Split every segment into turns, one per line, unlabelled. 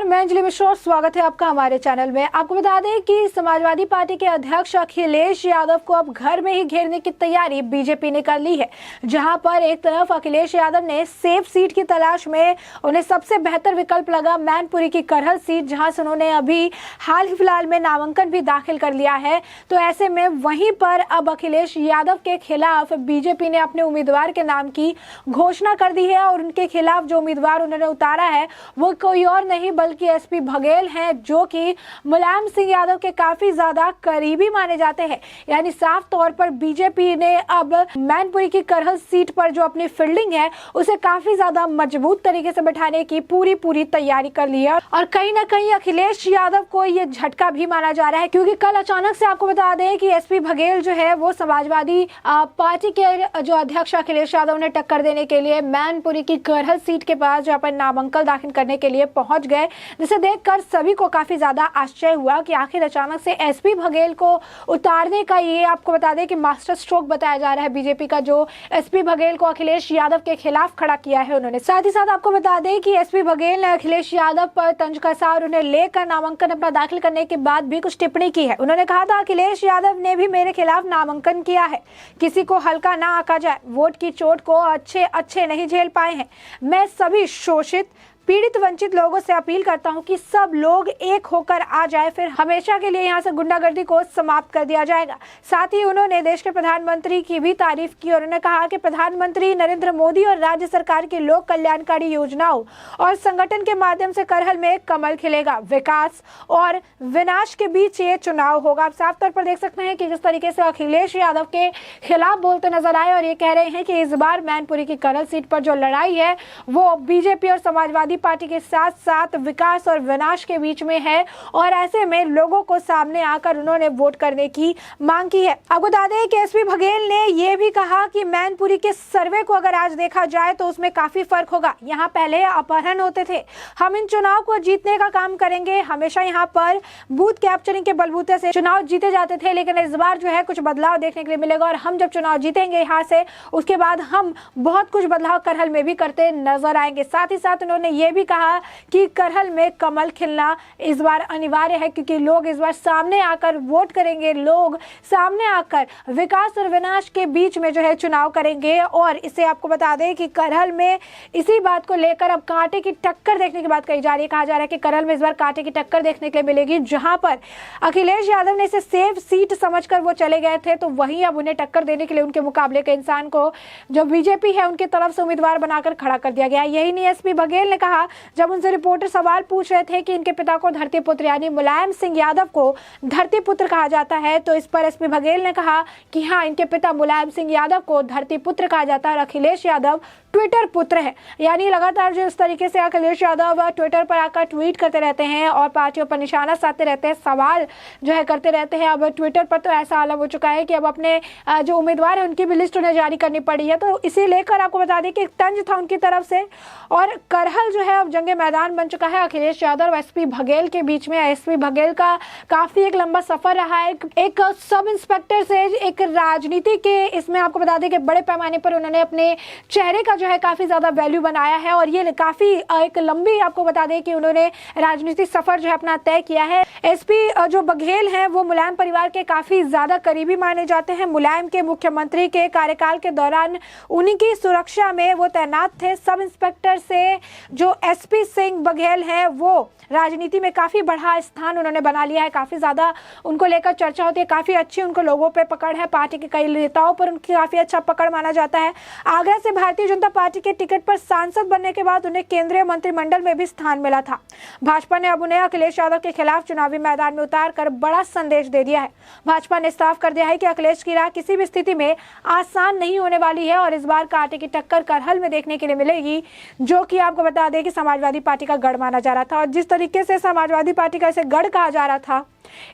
नमस्कार, मैं अंजलि मिश्रा और स्वागत है आपका हमारे चैनल में। आपको बता दें कि समाजवादी पार्टी के अध्यक्ष अखिलेश यादव को अब घर में ही घेरने की तैयारी बीजेपी ने कर ली है। जहां पर एक तरफ अखिलेश यादव ने सेफ सीट की तलाश में उन्हें सबसे बेहतर विकल्प लगा मैनपुरी की करहल सीट, जहां से उन्होंने अभी हाल ही फिलहाल में नामांकन भी दाखिल कर लिया है। तो ऐसे में वहीं पर अब अखिलेश यादव के खिलाफ बीजेपी ने अपने उम्मीदवार के नाम की घोषणा कर दी है और उनके खिलाफ जो उम्मीदवार उन्होंने उतारा है वो कोई और नहीं बल्कि एसपी बघेल हैं, जो कि मुलायम सिंह यादव के काफी ज्यादा करीबी माने जाते हैं। यानी साफ तौर पर बीजेपी ने अब मैनपुरी की करहल सीट पर जो अपनी फील्डिंग है उसे काफी ज्यादा मजबूत तरीके से बैठाने की पूरी तैयारी कर ली है। और कहीं ना कहीं अखिलेश यादव को ये झटका भी माना जा रहा है, क्योंकि कल अचानक से आपको बता दें कि एसपी बघेल जो है वो समाजवादी पार्टी के जो अध्यक्ष अखिलेश यादव ने टक्कर देने के लिए मैनपुरी की करहल सीट के पास जहाँ पर नामांकन दाखिल करने के लिए पहुंच गए, जिसे देखकर सभी को काफी ज्यादा आश्चर्य हुआ कि आखिर अचानक से एसपी बघेल को उतारने का ये आपको बता दें कि मास्टर स्ट्रोक बताया जा रहा है बीजेपी का, जो एसपी बघेल को अखिलेश यादव के खिलाफ खड़ा किया है उन्होंने। साथ ही साथ आपको बता दें कि एसपी बघेल ने अखिलेश यादव पर तंज कसा और उन्हें लेकर नामांकन अपना दाखिल करने के बाद भी कुछ टिप्पणी की है। उन्होंने कहा था, अखिलेश यादव ने भी मेरे खिलाफ नामांकन किया है, किसी को हल्का ना आंका जाए, वोट की चोट को अच्छे नहीं झेल पाए हैं। मैं सभी शोषित पीड़ित वंचित लोगों से अपील करता हूं कि सब लोग एक होकर आ जाए, फिर हमेशा के लिए यहां से गुंडागर्दी को समाप्त कर दिया जाएगा। साथ ही उन्होंने देश के प्रधानमंत्री की भी तारीफ की और उन्होंने कहा कि प्रधानमंत्री नरेंद्र मोदी और राज्य सरकार की लोक कल्याणकारी योजनाओं और संगठन के माध्यम से करहल में कमल खिलेगा। विकास और विनाश के बीच ये चुनाव होगा। आप साफ तौर पर देख सकते हैं कि जिस तरीके से अखिलेश यादव के खिलाफ बोलते नजर आए और ये कह रहे हैं कि इस बार मैनपुरी की करहल सीट पर जो लड़ाई है वो बीजेपी और समाजवादी पार्टी के साथ साथ विकास और विनाश के बीच में है। और ऐसे में लोगों को सामने आकर उन्होंने वोट करने की मांग की है। आपको बता दें कि एसपी बघेल ने यह भी कहा कि मैनपुरी के सर्वे को अगर आज देखा जाए तो उसमें काफी फर्क होगा। यहाँ पहले अपहरण होते थे, हम इन चुनाव को जीतने का काम करेंगे। हमेशा यहाँ पर बूथ कैप्चरिंग के बलबूते से चुनाव जीते जाते थे, लेकिन इस बार जो है कुछ बदलाव देखने के लिए मिलेगा और हम जब चुनाव जीतेंगे यहाँ से, उसके बाद हम बहुत कुछ बदलाव करहल में भी करते नजर आएंगे। साथ ही साथ उन्होंने ये भी कहा कि करहल में कमल खिलना इस बार अनिवार्य है, क्योंकि लोग इस बार सामने आकर वोट करेंगे, लोग सामने आकर विकास और विनाश के बीच में जो है चुनाव करेंगे। और इसे आपको बता दें कि करहल में इसी बात को लेकर अब कांटे की टक्कर देखने की बात कही जा रही है। कहा जा रहा है कि करहल में इस बार कांटे की टक्कर देखने के लिए मिलेगी। जहां पर अखिलेश यादव ने इसे सेफ सीट समझकर वो चले गए थे, तो वहीं अब उन्हें टक्कर देने के लिए उनके मुकाबले के इंसान को जो बीजेपी है उनकी तरफ से उम्मीदवार बनाकर खड़ा कर दिया गया। यही नहीं, एसपी बघेल ने कहा जब उनसे रिपोर्टर सवाल पूछ रहे थे कि इनके पिता को धरती पुत्र यानी मुलायम सिंह यादव को धरती पुत्र कहा जाता है, तो इस पर एसपी बघेल ने कहा कि हाँ, इनके पिता मुलायम सिंह यादव को धरती पुत्र कहा जाता है और अखिलेश यादव ट्विटर पुत्र है। यानी लगातार जो इस तरीके से अखिलेश यादव ट्विटर पर आकर ट्वीट करते रहते हैं और पार्टियों पर निशाना साधते रहते हैं, सवाल जो है करते रहते हैं। अब ट्विटर पर तो ऐसा आलम हो चुका है कि अब अपने जो उम्मीदवार है उनकी भी लिस्ट उन्हें जारी करनी पड़ी है। तो इसे लेकर आपको बता दें कि एक तंज था उनकी तरफ से और करहल जो है अब जंगे मैदान बन चुका है अखिलेश यादव और एसपी बघेल के बीच में। एसपी बघेल का काफी एक लंबा सफर रहा है, एक सब इंस्पेक्टर से एक राजनीति के, इसमें आपको बता दें कि बड़े पैमाने पर उन्होंने अपने चेहरे का जो है काफी ज्यादा वैल्यू बनाया है और ये काफी एक लंबी आपको बता दें कि उन्होंने राजनीतिक सफर जो है अपना तय किया है। एसपी जो बघेल हैं वो मुलायम परिवार के काफी ज्यादा करीबी माने जाते हैं। मुलायम के मुख्यमंत्री के कार्यकाल के दौरान उन्हीं की सुरक्षा में वो तैनात थे। सब इंस्पेक्टर से जो एसपी सिंह बघेल है वो राजनीति में काफी बड़ा स्थान उन्होंने बना लिया है। काफी ज्यादा उनको लेकर चर्चा होती है, काफी अच्छी उनको लोगों पे पकड़ है, पार्टी के कई नेताओं पर उनकी काफी अच्छा पकड़ माना जाता है। आगरा से भारतीय जनता पार्टी के टिकट पर सांसद बनने के बाद उन्हें केंद्रीय मंत्रिमंडल में भी स्थान मिला था। भाजपा ने अब उन्हें अखिलेश यादव के खिलाफ चुनावी मैदान में उतार कर बड़ा संदेश दे दिया है। भाजपा ने साफ कर दिया है कि अखिलेश की राह किसी भी स्थिति में आसान नहीं होने वाली है और इस बार कांटे की टक्कर करहल में देखने के लिए मिलेगी, जो कि आपको बता दें कि समाजवादी पार्टी का गढ़ माना जा रहा था। और जिस तरीके से समाजवादी पार्टी का इसे गढ़ कहा जा रहा था,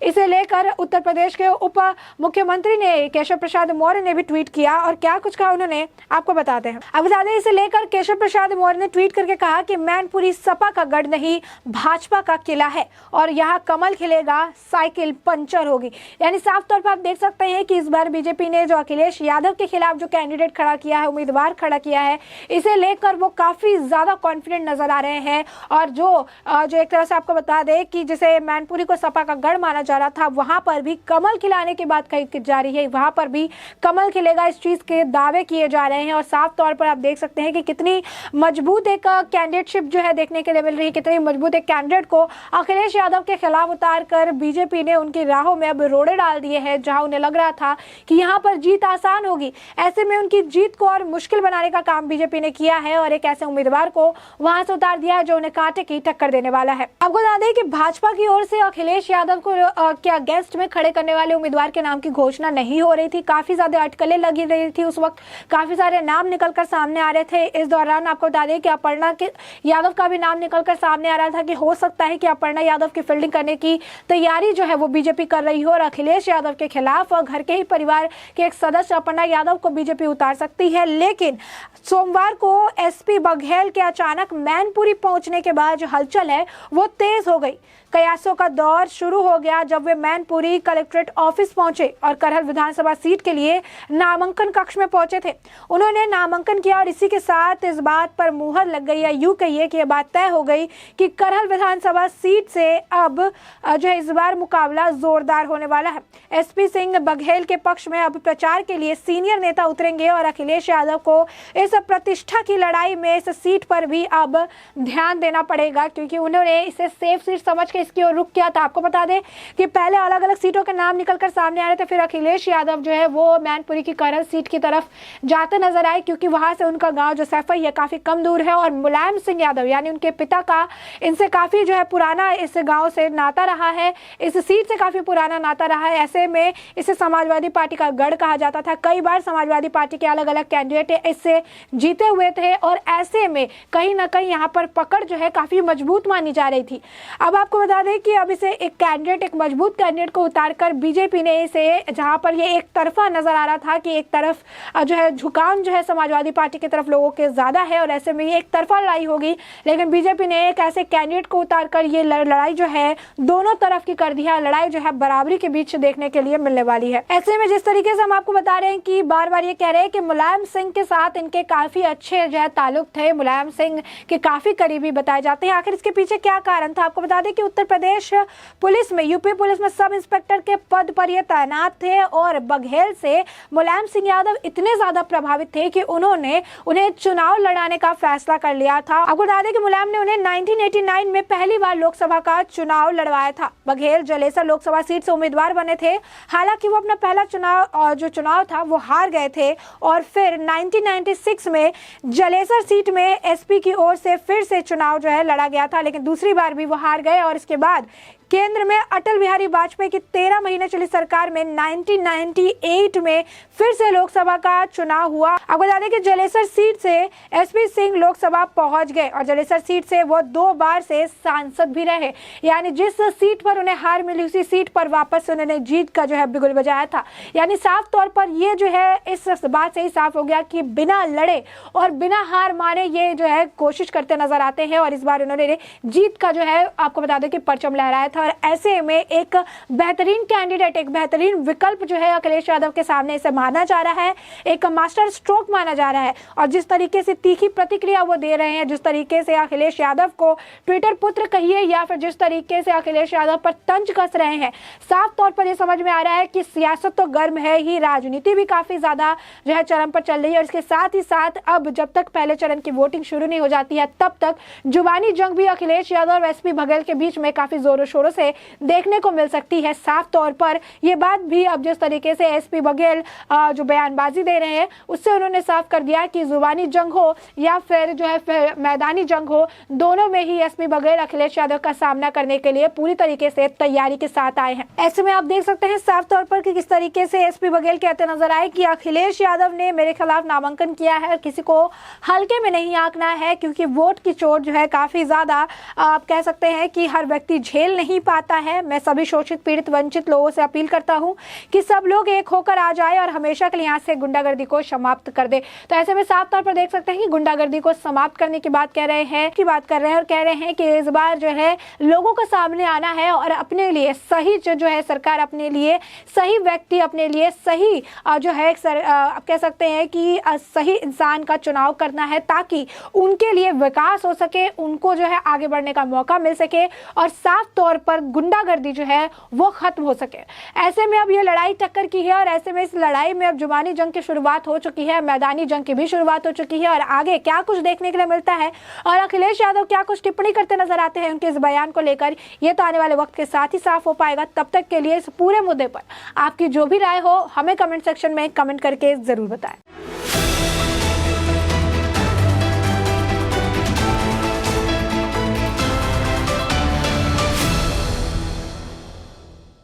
इसे लेकर उत्तर प्रदेश के उप मुख्यमंत्री ने केशव प्रसाद मौर्य ने भी ट्वीट किया और क्या कुछ कहा उन्होंने आपको बताते हैं। अब बता दें, इसे लेकर केशव प्रसाद मौर्य ने ट्वीट करके कहा कि मैनपुरी सपा का गढ़ नहीं, भाजपा का किला है और यहाँ कमल खिलेगा, साइकिल पंचर होगी। यानी साफ तौर पर आप देख सकते हैं कि इस बार बीजेपी ने जो अखिलेश यादव के खिलाफ जो कैंडिडेट खड़ा किया है, उम्मीदवार खड़ा किया है, इसे लेकर वो काफी ज्यादा कॉन्फिडेंट नजर आ रहे हैं। और जो एक तरह से आपको बता दें कि जिसे मैनपुरी को सपा का गढ़ माना जा रहा था, वहां पर भी कमल खिलाने की बात कही जा रही है, वहां पर भी कमल खिलेगा, इस चीज के दावे किए जा रहे हैं। और साफ तौर पर आप देख सकते हैं कि कितनी मजबूत एक कैंडिडेटशिप जो है देखने के लिए मिल रही है, कितनी मजबूत एक कैंडिडेट को अखिलेश यादव के खिलाफ उतार कर बीजेपी ने उनकी राहों में अब रोड़े डाल दिए हैं। जहां उन्हें लग रहा था कि यहां पर जीत आसान होगी, ऐसे में उनकी जीत को और मुश्किल बनाने का काम बीजेपी ने किया है और एक ऐसे उम्मीदवार को वहां से उतार दिया है जो उन्हें कांटे की टक्कर देने वाला है। आपको बता दें कि भाजपा की ओर से अखिलेश यादव को क्या गेस्ट में खड़े करने वाले उम्मीदवार के नाम की घोषणा नहीं हो रही थी। काफी ज्यादा अटकलें लगी रही थी, उस वक्त काफी सारे नाम निकलकर सामने आ रहे थे। इस दौरान आपको बता दें कि अपर्णा यादव का भी नाम निकलकर सामने आ रहा था कि हो सकता है कि अपर्णा यादव की फील्डिंग करने की तैयारी जो है वो बीजेपी कर रही हो और अखिलेश यादव के खिलाफ और घर के ही परिवार के एक सदस्य अपर्णा यादव को बीजेपी उतार सकती है। लेकिन सोमवार को एसपी बघेल के अचानक मैनपुरी पहुंचने के बाद जो हलचल है वो तेज हो गई। कयासों का दौर शुरू हो गया जब वे मैनपुरी कलेक्ट्रेट ऑफिस पहुंचे और करहल विधानसभा सीट के लिए नामांकन कक्ष में पहुंचे थे। उन्होंने नामांकन किया और इसी के साथ इस बात पर मुहर लग गई, या यूं कहिए कि यह बात तय हो गई कि करहल विधानसभा सीट से अब जो है इस बार मुकाबला जोरदार होने वाला है। एसपी सिंह बघेल के पक्ष में अब प्रचार के लिए सीनियर नेता उतरेंगे और अखिलेश यादव को इस प्रतिष्ठा की लड़ाई में इस सीट पर भी अब ध्यान देना पड़ेगा, क्योंकि उन्होंने इसे सेफ सीट समझ के इसकी ओर रुख किया था। आपको बता दें कि पहले अलग अलग सीटों के नाम निकलकर सामने आ रहे थे, फिर अखिलेश यादव जो है वो मैनपुरी की करहल सीट की तरफ जाते नजर आए, क्योंकि वहां से उनका गांव जो सैफई है काफी कम दूर है और मुलायम सिंह यादव यानी उनके पिता का इनसे काफी जो है पुराना इस गांव से नाता रहा है, इस सीट से काफी पुराना नाता रहा है। ऐसे में इसे समाजवादी पार्टी का गढ़ कहा जाता था। कई बार समाजवादी पार्टी के अलग अलग कैंडिडेट इससे जीते हुए थे और ऐसे में कहीं ना कहीं यहाँ पर पकड़ जो है काफी मजबूत मानी जा रही थी। अब आपको बता दें कि अब इसे एक मजबूत कैंडिडेट को उतारकर बीजेपी ने इसे, जहां पर ये एक तरफा नजर आ रहा था कि एक तरफ जो है झुकाव जो है समाजवादी पार्टी की तरफ लोगों के ज्यादा है और ऐसे में ये एक तरफा लड़ाई होगी, लेकिन बीजेपी ने एक ऐसे कैंडिडेट को उतारकर ये लड़ाई जो है दोनों तरफ की कर दी है। लड़ाई जो है बराबरी के बीच देखने के लिए मिलने वाली है। ऐसे में जिस तरीके से हम आपको बता रहे हैं कि बार बार ये कह रहे हैं कि मुलायम सिंह के साथ इनके काफी अच्छे जो है ताल्लुक थे, मुलायम सिंह के काफी करीबी बताए जाते हैं। आखिर इसके पीछे क्या कारण था? आपको बता दें कि उत्तर प्रदेश पुलिस में, यूपी पुलिस में सब इंस्पेक्टर के पद पर ये तैनात थे और बघेल से मुलायम सिंह यादव इतने ज्यादा प्रभावित थे कि उन्होंने उन्हें चुनाव लड़ाने का फैसला कर लिया था। आपको बता दें कि मुलायम ने उन्हें 1989 में पहली बार लोकसभा का चुनाव लड़वाया था। बघेल जलेसर लोकसभा सीट से उम्मीदवार बने थे, हालांकि वो अपना पहला चुनाव था वो हार गए थे और फिर 1996 में जलेसर सीट में एसपी की ओर से फिर से चुनाव जो है लड़ा गया था, लेकिन दूसरी बार भी वो हार गए और इसके बाद केंद्र में अटल बिहारी वाजपेयी की 13 महीने चली सरकार में 1998 में फिर से लोकसभा का चुनाव हुआ। आपको बता दें कि जलेसर सीट से एसपी सिंह लोकसभा पहुंच गए और जलेसर सीट से वो 2 बार से सांसद भी रहे, यानी जिस सीट पर उन्हें हार मिली उसी सीट पर वापस उन्होंने जीत का जो है बिगुल बजाया था। यानी साफ तौर पर ये जो है इस बात से ही साफ हो गया कि बिना लड़े और बिना हार माने ये जो है कोशिश करते नजर आते हैं और इस बार उन्होंने जीत का जो है आपको बता दें कि परचम लहराया था। और ऐसे में एक बेहतरीन कैंडिडेट, एक बेहतरीन विकल्प जो है अखिलेश यादव के सामने इसे माना जा रहा है, एक मास्टर स्ट्रोक माना जा रहा है। और जिस तरीके से तीखी प्रतिक्रिया वो दे रहे हैं, जिस तरीके से अखिलेश यादव को ट्विटर पुत्र कहिए या फिर जिस तरीके से अखिलेश यादव पर तंज कस रहे हैं, साफ तौर पर यह समझ में आ रहा है कि सियासत तो गर्म है ही, राजनीति भी काफी ज्यादा जो है चरम पर चल रही है। और इसके साथ ही साथ अब जब तक पहले चरण की वोटिंग शुरू नहीं हो जाती है तब तक जुबानी जंग भी अखिलेश यादव और एसपी बघेल के बीच में काफी जोरों शोरों से देखने को मिल सकती है। साफ तौर पर यह बात भी अब जिस तरीके से एसपी बघेल जो बयानबाजी दे रहे हैं उससे उन्होंने साफ कर दिया कि जुबानी जंग हो या फिर जो है मैदानी जंग हो, दोनों में ही एसपी बघेल अखिलेश यादव का सामना करने के लिए पूरी तरीके से तैयारी के साथ आए हैं। ऐसे में आप देख सकते हैं साफ तौर पर कि किस तरीके से एसपी बघेल कहते नजर आए कि अखिलेश यादव ने मेरे खिलाफ नामांकन किया है और किसी को हल्के में नहीं आंकना है, क्योंकि वोट की चोट जो है काफी ज्यादा आप कह सकते हैं कि हर व्यक्ति झेल नहीं नहीं पाता है। मैं सभी शोषित, पीड़ित, वंचित लोगों से अपील करता हूं कि सब लोग एक होकर आ जाए और हमेशा के लिए यहाँ से गुंडागर्दी को समाप्त कर दे। तो ऐसे में साफ तौर पर देख सकते हैं कि गुंडागर्दी को समाप्त करने की बात कर रहे हैं और कह रहे हैं कि इस बार जो है लोगों को सामने आना है और अपने लिए सही जो है सरकार, अपने लिए सही व्यक्ति, अपने लिए सही जो है आप कह सकते हैं कि सही इंसान का चुनाव करना है, ताकि उनके लिए विकास हो सके, उनको जो है आगे बढ़ने का मौका मिल सके और साफ तौर पर गुंडागर्दी जो है वो खत्म हो सके। ऐसे में अब ये लड़ाई टक्कर की है और ऐसे में इस लड़ाई में अब जुबानी जंग की शुरुआत हो चुकी है, मैदानी जंग की भी शुरुआत हो चुकी है और आगे क्या कुछ देखने के लिए मिलता है और अखिलेश यादव क्या कुछ टिप्पणी करते नजर आते हैं उनके इस बयान को लेकर, ये तो आने वाले वक्त के साथ ही साफ हो पाएगा। तब तक के लिए इस पूरे मुद्दे पर आपकी जो भी राय हो हमें कमेंट सेक्शन में कमेंट करके जरूर बताएं।